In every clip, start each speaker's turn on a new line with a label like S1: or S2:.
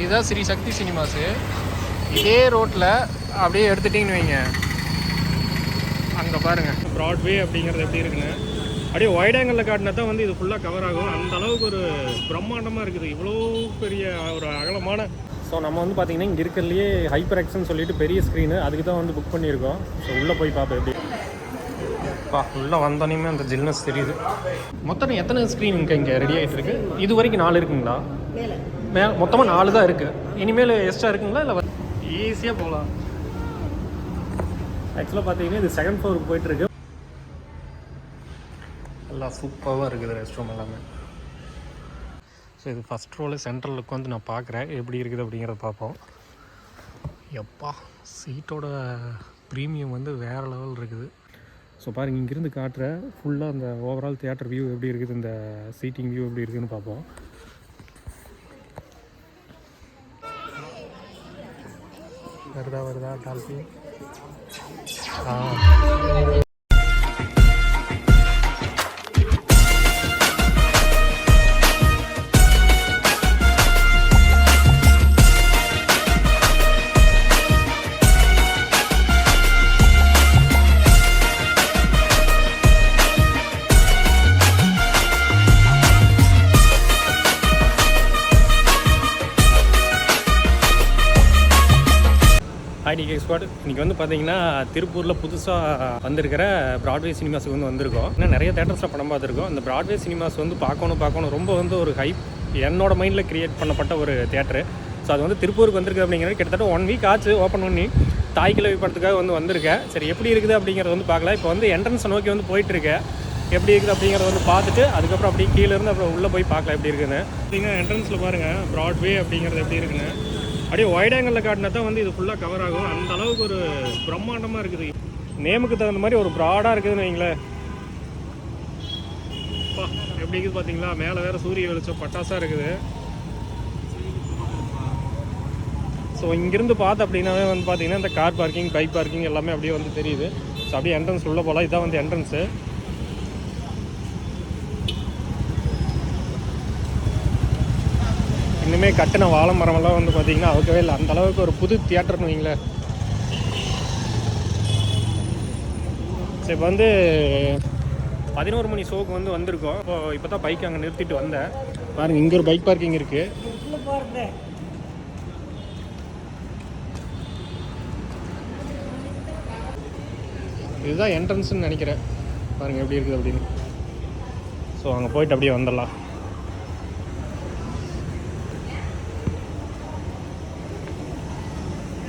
S1: இதுதான் ஸ்ரீ சக்தி சினிமாஸு. இதே ரோட்டில் அப்படியே எடுத்துட்டிங்கன்னு வைங்க, அங்கே பாருங்கள் ப்ராட்வே அப்படிங்கிறது எப்படி இருக்குன்னு. அப்படியே வைட் ஆங்கிளில் காட்டினா தான் வந்து இது ஃபுல்லாக கவர் ஆகும். அந்த அளவுக்கு ஒரு பிரம்மாண்டமாக இருக்குது, இவ்வளோ பெரிய ஒரு அகலமான. ஸோ நம்ம வந்து பார்த்திங்கன்னா இங்கே இருக்கிறதுலையே ஹைப்பர் எக்ஸ்ன்னு சொல்லிட்டு பெரிய ஸ்க்ரீனு, அதுக்கு தான் வந்து புக் பண்ணியிருக்கோம். ஸோ உள்ளே போய் பார்ப்போம் எப்படி. உள்ளே வந்தோன்னே அந்த ஜில்னஸ் தெரியுது. மொத்தம் எத்தனை ஸ்க்ரீன் இங்கே ரெடி ஆகிட்டு இருக்கு? இது வரைக்கும் 4 இருக்குங்களா? மொத்தமாக 4 தான் இருக்குது. இனிமேல் எக்ஸ்ட்ரா இருக்குங்களா இல்லை ஈஸியாக போகலாம்? ஆக்சுவலாக பார்த்தீங்கன்னா இது 2nd ஃப்ளோருக்கு போயிட்டுருக்கு. நல்லா சூப்பராக இருக்குது ரெஸ்ட் ரூம் எல்லாமே. ஸோ இது ஃபஸ்ட் ரோவில் சென்ட்ரல் உட்காந்து நான் பார்க்குறேன் எப்படி இருக்குது அப்படிங்கிறத பார்ப்போம். எப்பா சீட்டோட ப்ரீமியம் வந்து வேறு லெவல் இருக்குது. ஸோ பாருங்கள், இங்கேருந்து காட்டுற ஃபுல்லாக அந்த ஓவரால் தியேட்டர் வியூ எப்படி இருக்குது, இந்த சீட்டிங் வியூ எப்படி இருக்குதுன்னு பார்ப்போம். வருதா டால்பி. ஐடிகே ஸ்குவாட் இன்றைக்கி வந்து பார்த்தீங்கன்னா திருப்பூரில் புதுசாக வந்திருக்கிற ப்ராட்வே சினிமாஸுக்கு வந்து வந்திருக்கோம். இன்னும் நிறைய தேட்டர்ஸில் படம் பார்த்துருக்கோம். அந்த ப்ராட்வே சினிமாஸ் வந்து பார்க்கணும் ரொம்ப வந்து ஒரு ஹைப் என்னோட மைண்டில் க்ரியேட் பண்ணப்பட்ட ஒரு தேட்டரு. ஸோ அது வந்து திருப்பூருக்கு வந்திருக்கு அப்படிங்கிறது கிட்டத்தட்ட 1 வீக் ஆச்சு ஓப்பன் பண்ணி. தாய் கிழவி படத்துக்காக வந்து வந்திருக்கேன். சரி எப்படி இருக்குது அப்படிங்கிறத வந்து பார்க்கலாம். இப்போ வந்து என்ட்ரன்ஸை நோக்கி வந்து போயிட்டுருக்கேன். எப்படி இருக்குது அப்படிங்கிறத வந்து பார்த்துட்டு அதுக்கப்புறம் அப்படியே கீழேருந்து அப்புறம் உள்ளே போய் பார்க்கலாம் எப்படி இருக்குன்னு. அப்படின்னா என்ட்ரன்ஸில் பாருங்கள் ப்ராட்வே அப்படிங்கிறது எப்படி இருக்குன்னு. அப்படியே வைட் ஆங்கிளில் காட்டினா தான் வந்து இது ஃபுல்லாக கவர் ஆகும். அந்த அளவுக்கு ஒரு பிரம்மாண்டமாக இருக்குது. நேமுக்கு தகுந்த மாதிரி ஒரு ப்ராடாக இருக்குதுன்னு வைங்களேன். எப்படி இருக்குது பார்த்தீங்களா? மேலே வேறு சூரிய வெளிச்சம் பட்டாசாக இருக்குது. ஸோ இங்கேருந்து பார்த்து அப்படின்னாவே வந்து பார்த்தீங்கன்னா இந்த கார் பார்க்கிங், பைக் பார்க்கிங் எல்லாமே அப்படியே வந்து தெரியுது. ஸோ அப்படியே என்ட்ரன்ஸ் உள்ளே போகலாம். இதுதான் வந்து என்ட்ரன்ஸு. இன்னுமே கட்டின வாழை மரமெல்லாம் வந்து பார்த்திங்கன்னா அவுக்கவே இல்லை. அந்த அளவுக்கு ஒரு புது தியேட்டர்னு வைங்களேன். சரி, இப்போ வந்து 11 மணி ஷோக்கு வந்து வந்திருக்கோம். இப்போ தான் பைக் அங்கே நிறுத்திட்டு வந்தேன். பாருங்கள், இங்கே ஒரு பைக் பார்க்கிங் இருக்குது. இதுதான் என்ட்ரன்ஸ்ன்னு நினைக்கிறேன். பாருங்கள் எப்படி இருக்குது அப்படின்னு. ஸோ அங்கே போயிட்டு அப்படியே வந்துடலாம்.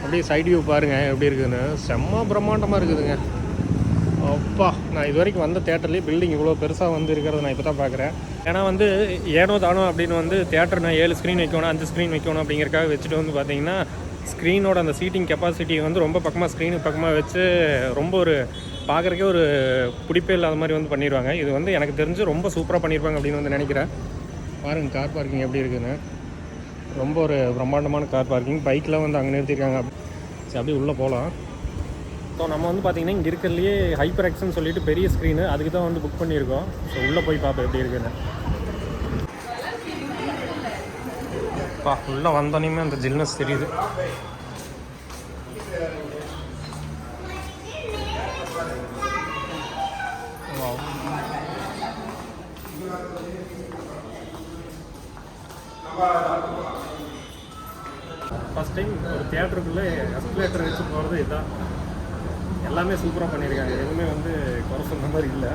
S1: அப்படியே சைட் வியூ பாருங்கள் எப்படி இருக்குதுன்னு. செம்ம பிரம்மாண்டமாக இருக்குதுங்க. அப்பா, நான் இது வரைக்கும் வந்த தேட்டர்லேயே பில்டிங் இவ்வளோ பெருசாக வந்து இருக்கிறத நான் இப்போ தான் பார்க்குறேன். ஏன்னா வந்து ஏனோ தானோ அப்படின்னு வந்து தேட்டர் நான் 7 ஸ்க்ரீன் வைக்கணும், 5 ஸ்க்ரீன் வைக்கணும் அப்படிங்கிறக்காக வச்சுட்டு வந்து பார்த்தீங்கன்னா ஸ்க்ரீனோட அந்த சீட்டிங் கெப்பாசிட்டி வந்து ரொம்ப பக்கமாக ஸ்க்ரீனுக்கு பக்கமாக வச்சு ரொம்ப ஒரு பார்க்குறக்கே ஒரு பிடிப்பே இல்லாத மாதிரி வந்து பண்ணிடுவாங்க. இது வந்து எனக்கு தெரிஞ்சு ரொம்ப சூப்பராக பண்ணியிருப்பாங்க அப்படின்னு வந்து நினைக்கிறேன். பாருங்கள் கார் பார்க்கிங் எப்படி இருக்குதுன்னு. ரொம்ப ஒரு பிரம்மாண்டமான கார் பார்க்கிங். பைக்கெலாம் வந்து அங்கே நிறுத்திருக்காங்க. சரி, அப்படியே உள்ளே போகலாம். ஸோ நம்ம வந்து பார்த்திங்கன்னா இங்கே இருக்கிறதுலையே ஹைப்பர் எக்ஸ்ன்னு சொல்லிட்டு பெரிய ஸ்க்ரீனு, அதுக்கு தான் வந்து புக் பண்ணியிருக்கோம். ஸோ உள்ளே போய் பார்ப்போம் எப்படி இருக்குன்னு. உள்ளே வந்தோன்னே அந்த ஜில்னஸ் தெரியுது. ஃபஸ்ட் டைம் ஒரு தியேட்டருக்குள்ளே எஸ்கலேட்டர் வச்சு போகிறது இதுதான். எல்லாமே சூப்பராக பண்ணியிருக்காங்க. எதுவுமே வந்து குறை சொன்ன மாதிரி இல்லை.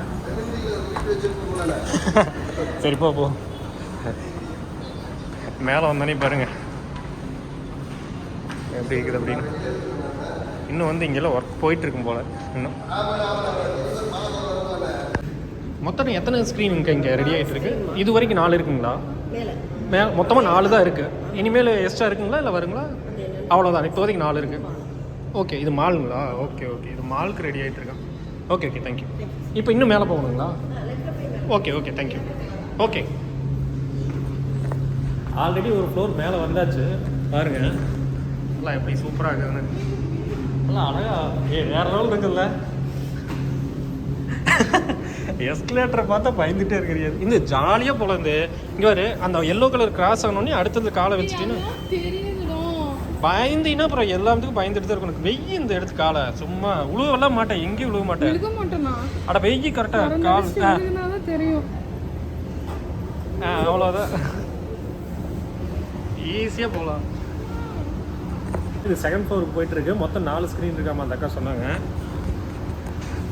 S1: சரிப்பா போ. மேலே வந்தோடனே பாருங்கள் எப்படி இருக்குது அப்படின்னு. இன்னும் வந்து இங்கெல்லாம் ஒர்க் போயிட்டுருக்கும் போல். இன்னும் மொத்தம் எத்தனை ஸ்க்ரீன் இங்கே ரெடி ஆகிட்டு இருக்கு? இது வரைக்கும் 4 இருக்குங்களா? மொத்தமாக 4 தான் இருக்குது. இனிமேல் எக்ஸ்ட்ரா இருக்குங்களா இல்லை வருங்களா? அவ்வளோதான், இப்போதைக்கு 4 இருக்குது. ஓகே, இது மாலுங்களா? ஓகே, இது மாலுக்கு ரெடி ஆகிட்டு இருக்கேன். Okay, thank you. இப்போ இன்னும் மேலே போகணுங்களா? Okay, thank you. ஓகே, ஆல்ரெடி ஒரு ஃப்ளோர் மேலே வந்தாச்சு. பாருங்கள் எல்லாம் எப்படி சூப்பராக இருக்குதுன்னு. நல்லா அழகா வேறு லெவல் இருக்குல்ல. எஸ்கலேட்டரை பார்த்தா பயந்துட்டே இருக்கிறீங்க. இந்த ஜாலியாக போல இங்கே வரு அந்த எல்லோ கலர் கிராஸ் ஆனோடனே அடுத்தது காலை வச்சுட்டீன்னு பயந்தீங்கன்னா அப்புறம் எல்லாத்துக்கும் பயந்துட்டு தான் இருக்கும். வெய்ய இந்த இடத்து காலை சும்மா உழுவெல்லாம் மாட்டேன், எங்கேயும் உழுவ மாட்டேன். அட வெய்ய கரெக்டாக கால் தெரியும். அவ்வளோதான், ஈஸியாக போகலாம். இது செகண்ட் ஃப்ளோருக்கு போயிட்டு இருக்கு. மொத்தம் 4 ஸ்க்ரீன் இருக்காம அந்த அக்கா சொன்னாங்க.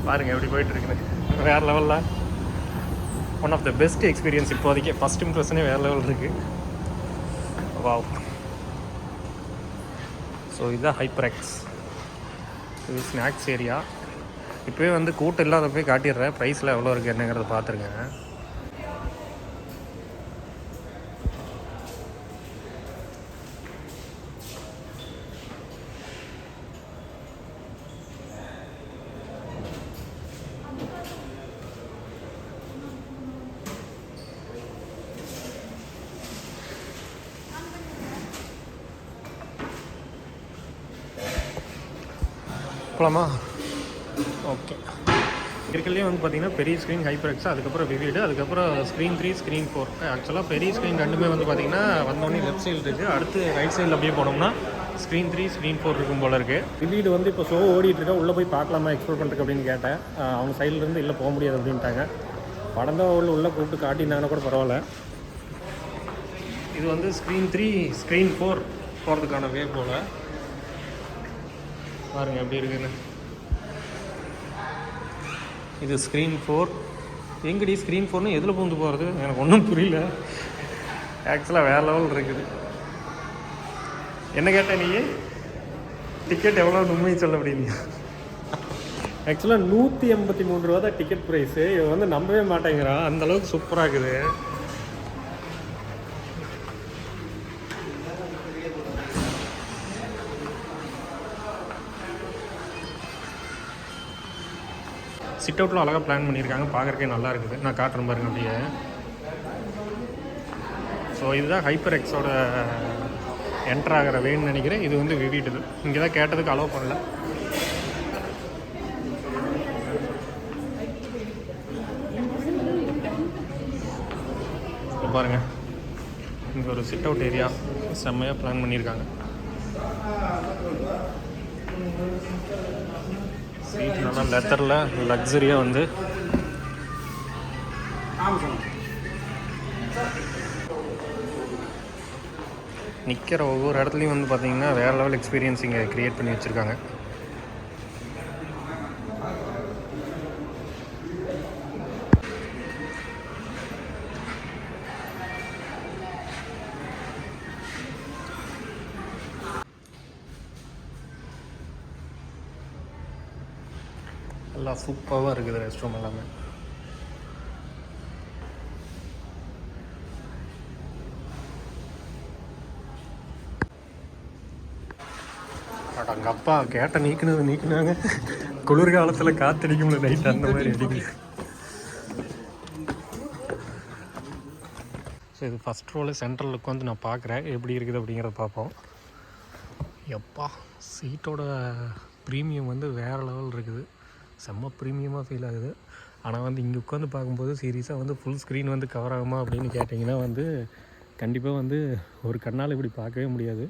S1: பாருங்க எப்படி போயிட்டு இருக்குன்னு. வேற லெவலில் one of the best experience இப்போதைக்கு. ஃபர்ஸ்ட் இம்ப்ரெஷனே வேறு லெவல் இருக்கு. வாவ். ஸோ இதுதான் ஹைப்பர் எக்ஸ். இது ஸ்நாக்ஸ் ஏரியா. இப்போவே வந்து கூட்டம் இல்லாத போய் காட்டிடுறேன். ப்ரைஸில் எவ்வளோ இருக்குது என்னங்கிறத பார்த்துருங்க. போகலாமா? ஓகே. இருக்கிறதுலே வந்து பார்த்திங்கன்னா பெரிய ஸ்க்ரீன் ஹைப்பர் எக்ஸ், அதுக்கப்புறம் விவிடு, அதுக்கப்புறம் ஸ்க்ரீன் 3 ஸ்க்ரீன் 4. ஆக்சுவலாக பெரிய ஸ்க்ரீன் ரெண்டுமே வந்து பார்த்திங்கன்னா வந்தோடனே லெஃப்ட் சைடு இருக்குது. அடுத்து ரைட் சைடில் அப்படியே போனோம்னா ஸ்க்ரீன் 3 ஸ்க்ரீன் 4 இருக்கும் போல இருக்குது. விவிடு வந்து இப்போ ஷோ ஓடிட்டுருக்கா, உள்ளே போய் பார்க்கலாமா எக்ஸ்ப்ளோர் பண்ணுறதுக்கு அப்படின்னு கேட்டேன். அவங்க சைட்லேருந்து இல்லை போக முடியாது அப்படின்ட்டாங்க. படம் தான் உள்ளே கூப்பிட்டு காட்டினாங்கன்னா கூட பரவாயில்ல. இது வந்து ஸ்க்ரீன் 3 ஸ்க்ரீன் 4 போகிறதுக்கான வே போல். பாருங்க எப்படி இருக்குன்னு. இது ஸ்க்ரீன் 4. எங்கடி ஸ்க்ரீன் 4னு எதில் பூந்து போகிறது எனக்கு ஒன்றும் புரியல. ஆக்சுவலாக வேறு லெவல் இருக்குது. என்ன கேட்டேன் நீ? டிக்கெட் எவ்வளோ உண்மையை சொல்ல முடியுங்க? ஆக்சுவலாக 183 ரூபா தான் டிக்கெட் ப்ரைஸு. இவன் வந்து நம்பவே மாட்டேங்கிறான், அந்தளவுக்கு சூப்பராக இருக்குது. சிட் அவுட்டில் அழகாக பிளான் பண்ணியிருக்காங்க, பார்க்குறக்கே நல்லா இருக்குது. நான் காட்டுறேன் பாருங்க அப்படியே. ஸோ இதுதான் ஹைப்பர் எக்ஸோட என்ட்ரு ஆகிற வேன்னு நினைக்கிறேன். இது வந்து விவிடுது. இங்கே தான் கேட்டதுக்கு அலோவ் பண்ணல. பாருங்கள், இங்கே ஒரு சிட் அவுட் ஏரியா செம்மையாக பிளான் பண்ணியிருக்காங்க. சீட் நல்லா லெதரில் லக்ஸரியாக வந்து நிற்கிற ஒவ்வொரு இடத்துலையும் வந்து பார்த்திங்கன்னா வேறு லெவல் எக்ஸ்பீரியன்ஸ் இங்கே க்ரியேட் பண்ணி வச்சுருக்காங்க. நல்லா சூப்பராக இருக்குது ரெஸ்ட் ரூம் எல்லாமே. அங்கே அப்பா கேட்ட நீக்கினாங்க. குளிர்காலத்தில் காற்றடிக்கும்ல நைட் அந்த மாதிரி அடிக்குது. ஸோ இது ஃபஸ்ட் ரோவில் சென்ட்ரல் உட்காந்து நான் பார்க்குறேன் எப்படி இருக்குது அப்படிங்கிறத பார்ப்போம். எப்பா சீட்டோட ப்ரீமியம் வந்து வேறு லெவல் இருக்குது. செம்ம ப்ரீமியமாக ஃபீல் ஆகுது. ஆனால் வந்து இங்கே உட்காந்து பார்க்கும்போது சீரியஸாக வந்து ஃபுல் ஸ்க்ரீன் வந்து கவர் ஆகுமா அப்படின்னு கேட்டிங்கன்னா வந்து கண்டிப்பாக வந்து ஒரு கண்ணால் இப்படி பார்க்கவே முடியாது.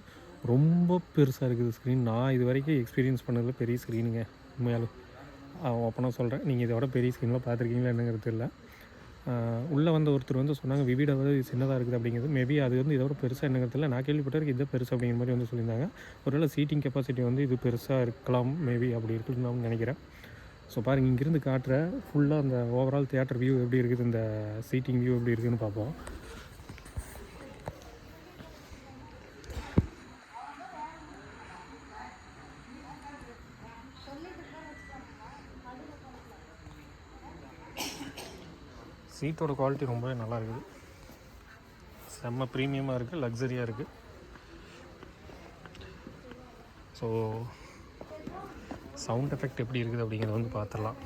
S1: ரொம்ப பெருசாக இருக்குது ஸ்க்ரீன். நான் இது வரைக்கும் எக்ஸ்பீரியன்ஸ் பண்ணதில் பெரிய ஸ்க்ரீனுங்க உண்மையாலும். ஓப்பனாக சொல்கிறேன், நீங்கள் இதோட பெரிய ஸ்க்ரீனில் பார்த்துருக்கீங்களா என்னங்கிறது இல்லை. உள்ளே வந்த ஒருத்தர் வந்து சொன்னாங்க விவிட வந்து சின்னதாக இருக்குது அப்படிங்கிறது. மேபி அது வந்து இதோட பெருசாக என்னங்கிறதுல நான் கேள்விப்பட்டிருக்கு இது பெருசு அப்படிங்கிற மாதிரி வந்து சொல்லியிருந்தாங்க. ஒருவேளை சீட்டிங் கெப்பாசிட்டி வந்து இது பெருசாக இருக்கலாம் மேபி அப்படி இருக்குன்னு நான் நினைக்கிறேன். ஸோ பாருங்கள், இங்கேருந்து காட்டுற ஃபுல்லாக அந்த ஓவரால் தியேட்டர் வியூ எப்படி இருக்குது, இந்த சீட்டிங் வியூ எப்படி இருக்குதுன்னு பார்ப்போம். சீட்டோட குவாலிட்டி ரொம்பவே நல்லா இருக்குது. செம்ம ப்ரீமியமாக இருக்குது, லக்ஸரியாக இருக்குது. ஸோ சவுண்ட் எஃபெக்ட் எப்படி இருக்குது அப்படிங்கிறத வந்து பார்த்துடலாம்.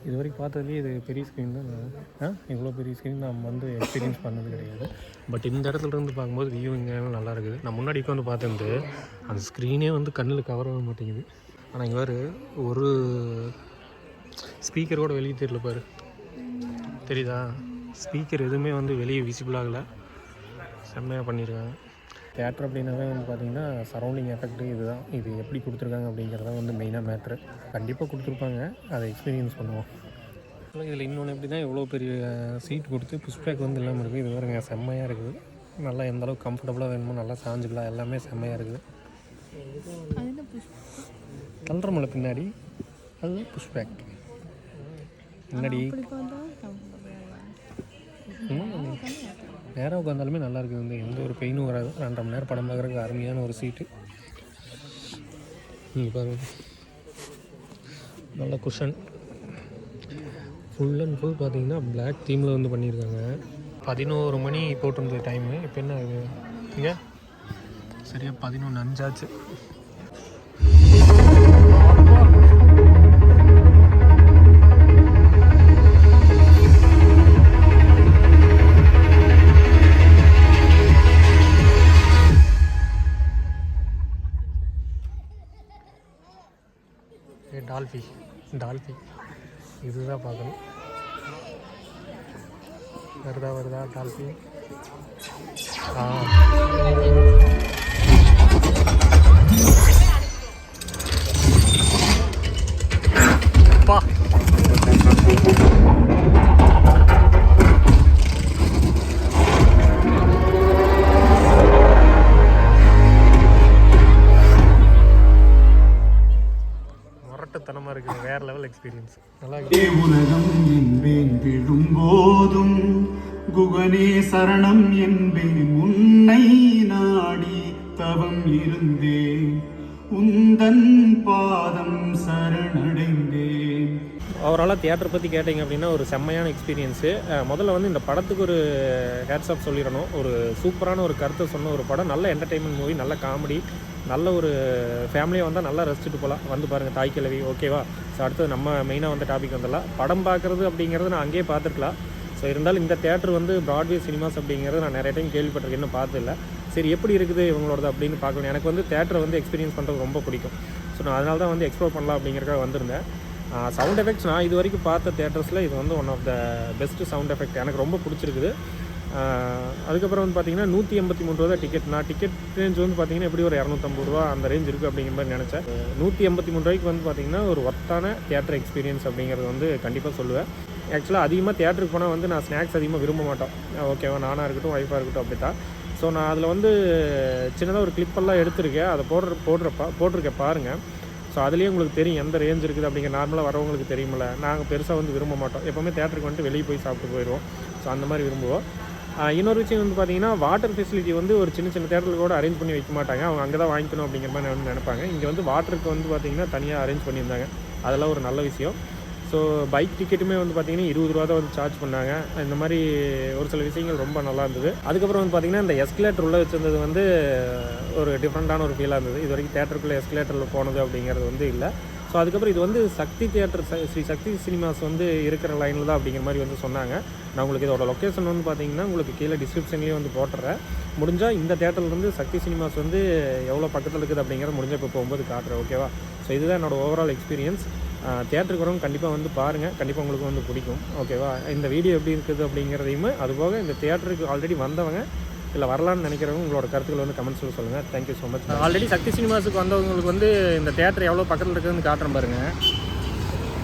S1: இது வரைக்கும் பார்த்ததுலேயே இது பெரிய ஸ்க்ரீன் தான். இவ்வளோ பெரிய ஸ்க்ரீன் நம்ம வந்து எக்ஸ்பீரியன்ஸ் பண்ணது கிடையாது. பட் இந்த இடத்துலேருந்து பார்க்கும்போது வியூவிங் நல்லா இருக்குது. நான் முன்னாடி வந்து பார்த்துருந்து அந்த ஸ்க்ரீனே வந்து கண்ணில் கவர் ஆக மாட்டேங்குது. ஆனால் இங்கே ஒரு ஸ்பீக்கர் கூட வெளியே தெரியல பாரு. தெரியுதா? ஸ்பீக்கர் எதுவுமே வந்து வெளியே விசிபிள் ஆகலை, செம்மையாக பண்ணியிருக்காங்க. தேட்டர் அப்படின்னாவே வந்து பார்த்திங்கன்னா சரௌண்டிங் எஃபெக்ட் இதுதான். இது எப்படி கொடுத்துருக்காங்க அப்படிங்கிறத வந்து மெயினாக மேட்ரு. கண்டிப்பாக கொடுத்துருப்பாங்க, அதை எக்ஸ்பீரியன்ஸ் பண்ணுவோம். இதில் இன்னொன்று எப்படி தான் இவ்வளோ பெரிய சீட் கொடுத்து புஷ்பேக் வந்து இல்லாமல் இருக்குது. இது வேறுங்க செம்மையாக இருக்குது. நல்லா எந்த அளவுக்கு கம்ஃபர்டபுளாக வேணுமோ நல்லா சாஞ்சுக்கலாம், எல்லாமே செம்மையாக இருக்குது. கல்றமலை பின்னாடி அது புஷ்பேக் முன்னாடி நேராக உட்காந்தாலுமே நல்லா இருக்குது. வந்து எந்த ஒரு பெயினும் வராது. 2.5 மணி நேரம் படம் பார்க்குறதுக்கு அருமையான ஒரு சீட்டு. நீங்கள் பாருங்கள், நல்ல குஷன். ஃபுல் அண்ட் ஃபுல் பார்த்தீங்கன்னா பிளாக் தீமில் வந்து பண்ணியிருக்காங்க. 11 மணி போட்டிருந்தது டைமு. இப்போ என்ன ஆகுது இங்கே? சரியா 11:05 ஆச்சு. டால்ஃபி இதுதான் பார்க்கணும். வருதா டால்ஃபி? பா முரட்டுத்தனமாக இருக்குது. வேறு லெவல் எக்ஸ்பீரியன்ஸ். நல்லா
S2: உலகம் என்பேன் விழும்போதும் குகனே சரணம் என்பேன். உன்னை நாடி தவம் இருந்தேன், உந்தன் பாதம் சரணடைந்தேன்.
S1: ஓவராலாக தியேட்டரை பற்றி கேட்டிங்க அப்படின்னா ஒரு செம்மையான எக்ஸ்பீரியன்ஸு. முதல்ல வந்து இந்த படத்துக்கு ஒரு ஹேட்ஸ் ஆஃப் சொல்லிடணும். ஒரு சூப்பரான ஒரு கருத்தை சொன்ன ஒரு படம். நல்ல என்டர்டெயின்மெண்ட் மூவி, நல்ல காமெடி, நல்ல ஒரு ஃபேமிலியாக வந்தால் நல்லா ரசிச்சுட்டு போகலாம். வந்து பாருங்கள் தாய் கிழவி. ஓகேவா? ஸோ அடுத்தது நம்ம மெயினாக வந்து டாபிக் வந்துடலாம். படம் பார்க்குறது அப்படிங்கிறது நான் அங்கேயே பார்த்துருக்கலாம். ஸோ இருந்தாலும் இந்த தேட்டர் வந்து ப்ராட்வே சினிமாஸ் அப்படிங்கிறது நான் நிறைய டைம் கேள்விப்பட்டிருக்கேன், இன்னும் பார்த்ததில்ல. சரி எப்படி இருக்குது இவங்களோடது அப்படின்னு பார்க்கலாம். எனக்கு வந்து தேட்டரை வந்து எக்ஸ்பீரியன்ஸ் பண்ணுறது ரொம்ப பிடிக்கும். ஸோ நான் அதனால தான் வந்து எக்ஸ்ப்ளோர் பண்ணலாம் அப்படிங்கிறக்காக வந்திருந்தேன். சவுண்ட் எஃபெக்ட்ஸ் நான் இது வரைக்கும் பார்த்த தேட்டர்ஸில் இது வந்து one of the best sound effect. எனக்கு ரொம்ப பிடிச்சிருக்குது. அதுக்கப்புறம் வந்து பார்த்திங்கன்னா 183 ரூபா தான் டிக்கெட். நான் டிக்கெட் ரேஞ்ச் வந்து பார்த்திங்கன்னா எப்படி ஒரு 250 ரூபா அந்த ரேஞ்ச் இருக்குது அப்படிங்கிற மாதிரி நினச்சேன். 183 ரூபாய்க்கு வந்து பார்த்திங்கன்னா ஒரு ஒர்த்தான தியேட்டர் எக்ஸ்பீரியன்ஸ் அப்படிங்கிறது வந்து கண்டிப்பாக சொல்லுவேன். ஆக்சுவலாக அதிகமாக தியேட்டருக்கு போனால் வந்து நான் ஸ்நாக்ஸ் அதிகமாக விரும்ப மாட்டோம். ஓகேவா? நானாக இருக்கட்டும், ஒய்ஃபாக இருக்கட்டும், அப்படி தான். ஸோ நான் அதில் வந்து சின்னதாக ஒரு கிளிப்பெல்லாம் எடுத்திருக்கேன். அதை போட்டிருக்கேன் பாருங்கள். ஸோ அதுலேயே உங்களுக்கு தெரியும் எந்த ரேஞ்ச் இருக்குது அப்படிங்கிற. நார்மலாக வரவங்களுக்கு தெரியுமில்ல, நாங்கள் பெருசாக வந்து விரும்ப மாட்டோம். எப்போவுமே தேட்டருக்கு வந்துட்டு வெளியே போய் சாப்பிட்டு போயிடுவோம். ஸோ அந்த மாதிரி விரும்புவோம். இன்னொரு விஷயம் வந்து பார்த்திங்கன்னா வாட்டர் ஃபெசிலிட்டி வந்து ஒரு சின்ன தேட்டரில் கூட அரேஞ்ச் பண்ணி வைக்க மாட்டாங்க. அவங்க அங்கே தான் வாங்கிக்கணும் அப்படிங்கிற மாதிரி வந்து நினைப்பாங்க. இங்கே வந்து வாட்டருக்கு வந்து பார்த்திங்கன்னா தனியாக அரேஞ்ச் பண்ணியிருந்தாங்க. அதெல்லாம் ஒரு நல்ல விஷயம். ஸோ பைக் டிக்கெட்டுமே வந்து பார்த்திங்கன்னா 20 ரூபா தான் வந்து சார்ஜ் பண்ணாங்க. இந்த மாதிரி ஒரு சில விஷயங்கள் ரொம்ப நல்லா இருந்தது. அதுக்கப்புறம் வந்து பார்த்திங்கன்னா இந்த எஸ்கலேட்டர் உள்ளே வச்சுருந்தது வந்து ஒரு டிஃப்ரெண்ட்டான ஒரு ஃபீலாக இருந்தது. இது வரைக்கும் தேட்டருக்குள்ளே எஸ்கலேட்டரில் போனது அப்படிங்கிறது வந்து இல்லை. ஸோ அதுக்கப்புறம் இது வந்து சக்தி தியேட்டர், ஸ்ரீ சக்தி சினிமாஸ் வந்து இருக்கிற லைனில் தான் அப்படிங்கிற மாதிரி வந்து சொன்னாங்க. நான் உங்களுக்கு இதோட லொக்கேஷன் வந்து பார்த்திங்கன்னா உங்களுக்கு கீழே டிஸ்கிரிப்ஷன்லேயே வந்து போட்டுறேன். முடிஞ்சால் இந்த தேட்டர்லேருந்து சக்தி சினிமாஸ் வந்து எவ்வளோ பக்கத்தில் இருக்குது அப்படிங்கிறத முடிஞ்சால் இப்போ போகும்போது காட்டுறேன். ஓகேவா? ஸோ இதுதான் என்னோடய ஓவரால் எக்ஸ்பீரியன்ஸ். தியேட்டருக்கு வரவங்க கண்டிப்பாக வந்து பாருங்கள், கண்டிப்பாக உங்களுக்கு வந்து பிடிக்கும். ஓகேவா? இந்த வீடியோ எப்படி இருக்குது அப்படிங்கிறதையுமே, அதுபோக இந்த தியேட்டருக்கு ஆல்ரெடி வந்தவங்க இல்லை வரலான்னு நினைக்கிறவங்க உங்களோட கருத்துக்கள் வந்து கமெண்ட்ஸில் சொல்லுங்கள். Thank you so much. ஆல்ரெடி சக்தி சினிமாஸுக்கு வந்தவங்களுக்கு வந்து இந்த தியேட்டர் எவ்வளோ பக்கத்தில் இருக்குதுன்னு காட்டுறேன் பாருங்கள்.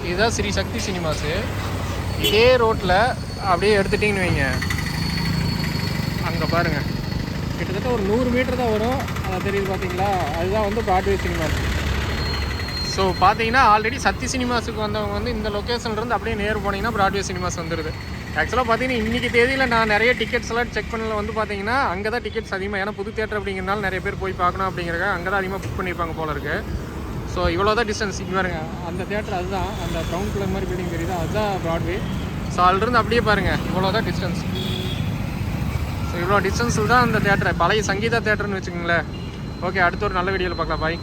S1: இதுதான் ஸ்ரீ சக்தி சினிமாஸு. இதே ரோட்டில் அப்படியே எடுத்துட்டிங்கன்னு வைங்க, அங்கே பாருங்கள் கிட்டத்தட்ட ஒரு 100 மீட்டர் தான் வரும். அது தெரியுது பார்த்தீங்களா? அதுதான் வந்து ப்ராட்வே சினிமாஸ். ஸோ பார்த்தீங்கன்னா ஆல்ரெடி சக்தி சினிமாஸுக்கு வந்தவங்க வந்து இந்த லொக்கேஷன்லேருந்து அப்படியே நேர் போனீங்கன்னா ப்ராட்வே சினிமாஸ் வந்துடுது. ஆக்சுவலாக பார்த்தீங்கன்னா இன்றைக்கி தேதியில் நான் நிறைய டிக்கெட்ஸ் எல்லாம் செக் பண்ணல வந்து பார்த்தீங்கன்னா அங்கே தான் டிக்கெட்ஸ் அதிகமாக. ஏன்னா புது தேட்டர் அப்படிங்கிறனால நிறைய பேர் போய் பார்க்கணும் அப்படிங்கிறக்க அங்கே தான் அதிகமாக புக் பண்ணியிருப்பாங்க போல இருக்குது. ஸோ இவ்வளோ தான் டிஸ்டன்ஸ். இங்கே பாருங்க, அந்த தேட்டர் அதுதான், அந்த ப்ரௌன் கலர் மாதிரி பில்டிங் தெரியுது, அதுதான் ப்ராட்வே. ஸோ அதிலிருந்து அப்படியே பாருங்கள் இவ்வளோ தான் டிஸ்டன்ஸ். ஸோ இவ்வளோ டிஸ்டன்ஸில் தான் அந்த தேட்டர், பழைய சங்கீதா தேட்டர்னு வச்சுக்கோங்களேன். ஓகே, அடுத்த ஒரு நல்ல வீடியோவில் பார்க்கலாம். பாய்.